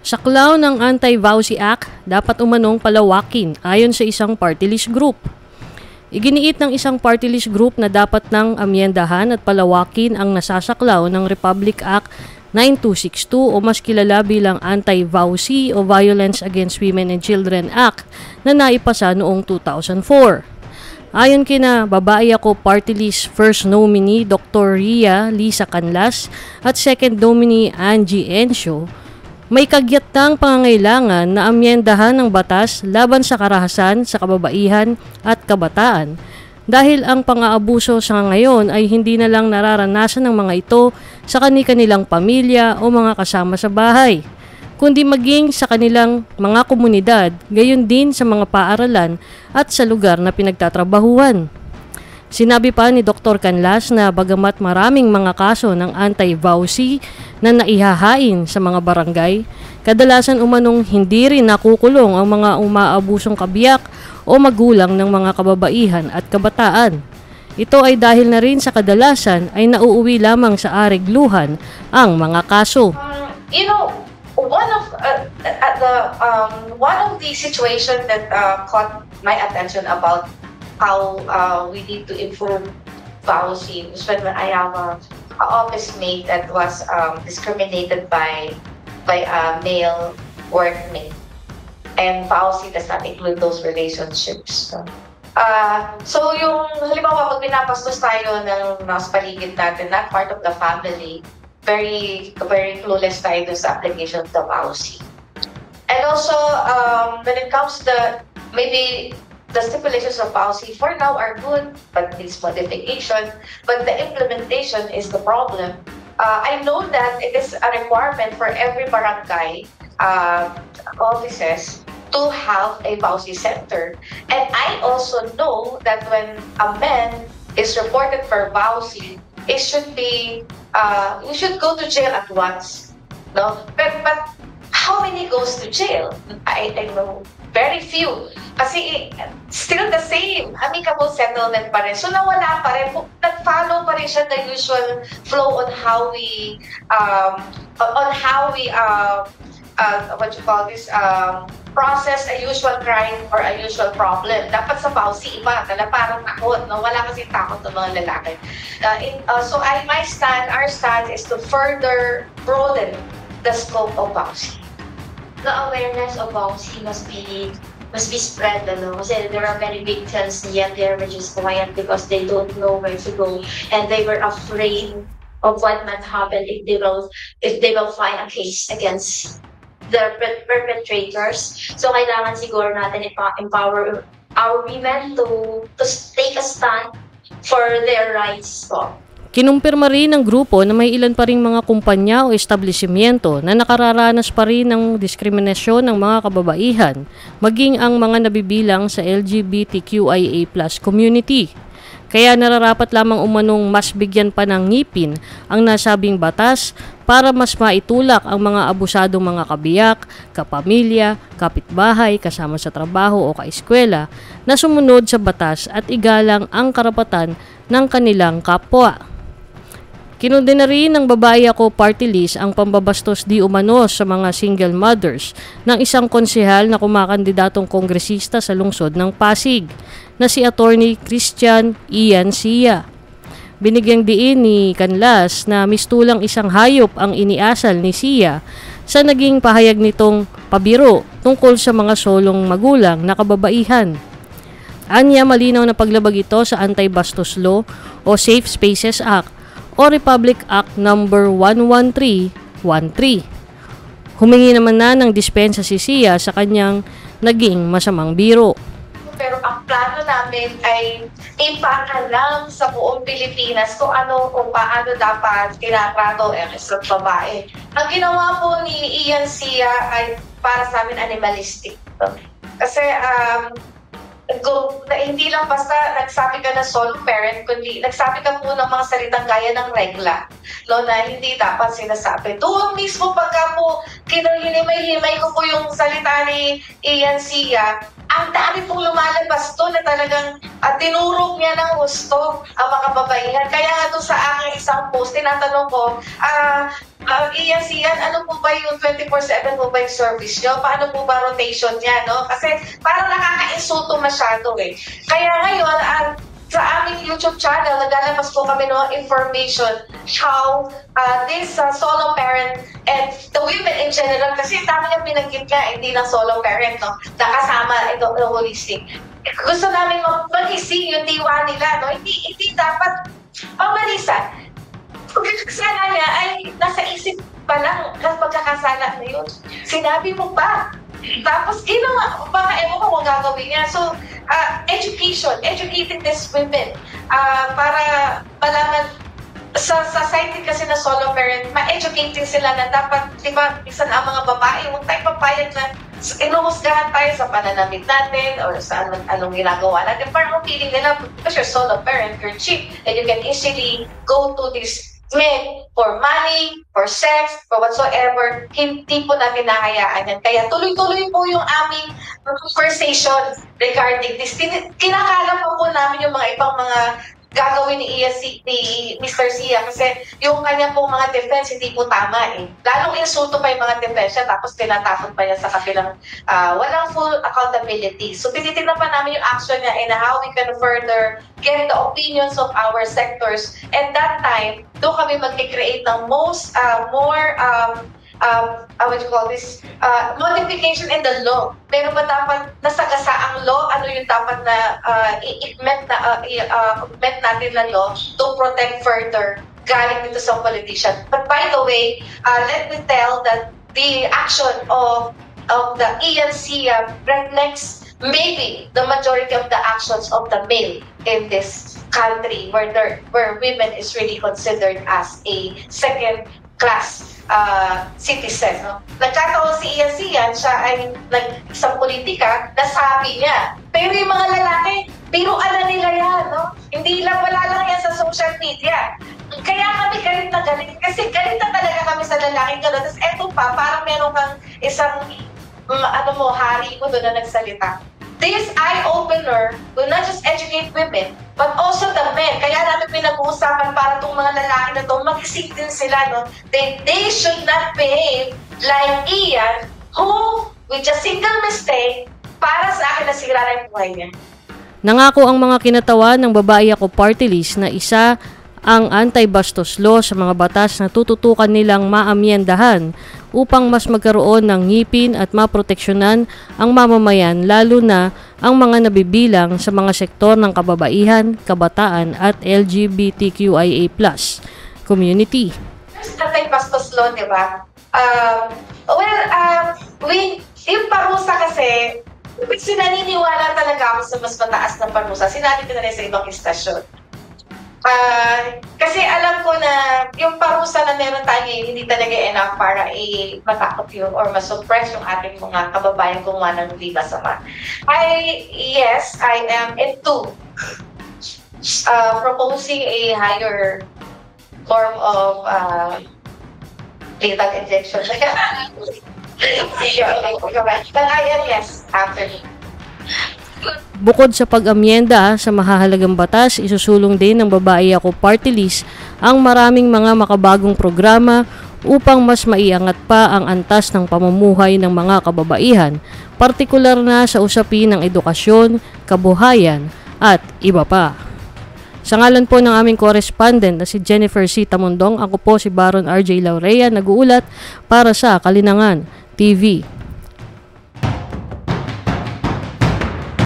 Saklaw ng Anti-VAUSI Act dapat umanong palawakin ayon sa isang party list group. Iginiit ng isang party list group na dapat nang amyendahan at palawakin ang nasasaklaw ng Republic Act 9262 o mas kilala bilang Anti-VAUSI o Violence Against Women and Children Act na naipasa noong 2004. Ayon kina Babae Ako Party List First Nominee Dr. Ria Lisa Canlas at Second Nominee Angie Encio, may kagyatang pangangailangan na amyendahan ng batas laban sa karahasan sa kababaihan at kabataan dahil ang pang-aabuso sa ngayon ay hindi na lang nararanasan ng mga ito sa kani-kanilang pamilya o mga kasama sa bahay, kundi maging sa kanilang mga komunidad, gayon din sa mga paaralan at sa lugar na pinagtatrabahuhan. Sinabi pa ni Dr. Canlas na bagamat maraming mga kaso ng anti-VAUSI na naihahain sa mga barangay, kadalasan umanong hindi rin nakukulong ang mga umaabusong kabiyak o magulang ng mga kababaihan at kabataan. Ito ay dahil na rin sa kadalasan ay nauuwi lamang sa aregluhan ang mga kaso. One of the situations that caught my attention about how we need to improve VAUSI was when I have a office mate that was discriminated by a male workmate, and VAUSI does not include those relationships. So yung halimbawa pag pinapastos tayo ng nasa paligid natin, not part of the family, very clueless tayo sa application of the VAUSI. And also when it comes to maybe the stipulations of VAUSI for now are good, but needs modification. But the implementation is the problem. I know that it is a requirement for every barangay offices to have a VAUSI center. And I also know that when a man is reported for VAUSI, it should be you should go to jail at once. No, but how many goes to jail? I know very few. Kasi still the same, amicable settlement pa rin. So nawala pa rin, nag-follow pa rin siya the usual flow on how we process a usual crime or a usual problem. Dapat sa VAUSI iba, na parang takot, no? Wala kasi takot ng mga lalaki. So our stand is to further broaden the scope of VAUSI. The awareness of VAUSI must be spread, kasi there are many victims yet they're just quiet because they don't know where to go and they were afraid of what might happen if they will file a case against the perpetrators. So kailangan siguro natin empower our women to take a stand for their rights. Kinumpirma rin ng grupo na may ilan pa ring mga kumpanya o establishmento na nakararanas pa rin ng diskriminasyon ng mga kababaihan, maging ang mga nabibilang sa LGBTQIA+ community. Kaya nararapat lamang umanong mas bigyan pa ng ngipin ang nasabing batas para mas maitulak ang mga abusadong mga kabiyak, kapamilya, kapitbahay, kasama sa trabaho o kaeskwela na sumunod sa batas at igalang ang karapatan ng kanilang kapwa. Kinundi na rin ng Babae Ako Party List ang pambabastos di umano sa mga single mothers ng isang konsehal na kumakandidatong kongresista sa lungsod ng Pasig na si Attorney Christian Ian Sia. Binigyang diin ni Canlas na mistulang isang hayop ang iniasal ni Sia sa naging pahayag nitong pabiro tungkol sa mga solong magulang na kababaihan. Anya malinaw na paglabag ito sa Anti-Bastos Law o Safe Spaces Act o Republic Act No. 11313. Humingi naman na ng dispensa si Sia sa kanyang naging masamang biro. Pero ang plano namin ay ipaalam sa buong Pilipinas kung paano dapat tinatrato sa babae. Ang ginawa po ni Ian Sia ay para sa amin animalistic. Kasi hindi lang basta nagsabi ka na solo parent, kundi nagsabi ka po ng mga salitang gaya ng regla, na hindi dapat sinasabi. Doon mismo pagka po kinahimay-himay ko po yung salita ni Ian Sia, ang dami pong lumalabas doon na talagang tinurog niya ng gusto ang mga kababaihan. Kaya nga doon sa aking isang post, tinatanong ko, Iyan, ano po ba yung 24/7 po ba yung service nyo? Paano po ba rotation niya, no? Kasi parang nakaka-insulto masyado eh. Kaya ngayon, sa aming YouTube channel, naglalabas po kami ng information how this solo parent and the women in general, kasi dami niyang binanggit nga, hindi lang solo parent, no? Nakasama ito, the holistic. Gusto namin mag-ising yung diwa nila, no? Hindi dapat pamalisan. Kung kasala niya ay nasa isip pa lang pagkakasala na yun. Sinabi mo pa. Tapos ginawa, baka ewan ko kung gagawin niya. So, educating these women para malaman sa society kasi na solo parent, ma-educating sila na dapat, di ba, minsan ang mga babae, huwag tayo papayag na inuhusgahan tayo sa pananamit natin or sa anong ginagawa natin. Parang feeling nila, because you're solo parent, you're cheap, and you can easily go to these men for money, for sex, for whatsoever. Hindi po natin nahayaan yan. Kaya tuloy-tuloy po yung aming conversation regarding this. Kinakala po namin yung mga ibang mga gagawin ni Mr. Sia kasi yung kanya pong mga defense hindi po tama eh. Lalong insulto pa yung mga defense niya tapos tinatapon pa niya sa kabilang walang full accountability. So tinitingnan pa namin yung action niya and how we can further get the opinions of our sectors. And that time, doon kami mag-create ng what you call this, modification in the law. Pero ba dapat nasagasa ang law? Ano yung dapat na i-implement natin na law to protect further galing dito sa politician? But by the way, let me tell that the action of the ENC reflects maybe the majority of the actions of the male in this country where women is really considered as a second class citizen. No? Nagkataon si Ian Sian, siya ay sa politika, nasabi niya. Pero yung mga lalaki, biruan na nila yan. No? Wala lang yan sa social media. Kaya kami galit na galit. Kasi galit na talaga kami sa lalaki. Tapos eto pa, parang meron kang isang hari ko doon na nagsalita. This eye-opener will not just educate women, but also the men. Kaya namin pinag-uusapan para itong mga lalaki na ito, mag-isip din sila, no? They should not behave like Ian, who, with a single mistake, para sa akin nasira na yung buhay niya. Nangako ang mga kinatawan ng Babae Ako Party List na isa ang anti-bastos law sa mga batas na tututukan nilang maamyendahan upang mas magkaroon ng ngipin at maproteksyonan ang mamamayan, lalo na ang mga nabibilang sa mga sektor ng kababaihan, kabataan at LGBTQIA+ community. Anti-bastos law, di ba? Yung parusa kasi, naniniwala talaga ako sa mas mataas na parusa. Sinabi ko na rin sa ibang istasyon. Kasi alam ko na yung parusa na meron tayo hindi talaga enough para matakot yun or masuppress yung ating mga kababayan gumawa ng hindi masama. Yes, I am into proposing a higher form of lethal injection. But I am yes, after. Bukod sa pag-amyenda sa mahahalagang batas, isusulong din ng Babae Ako Party List ang maraming mga makabagong programa upang mas maiangat pa ang antas ng pamumuhay ng mga kababaihan, partikular na sa usapin ng edukasyon, kabuhayan at iba pa. Sa ngalan po ng aming correspondent na si Jennifer C. Tamundong, ako po si Baron RJ Laurea, nag-uulat para sa Kalinangan TV.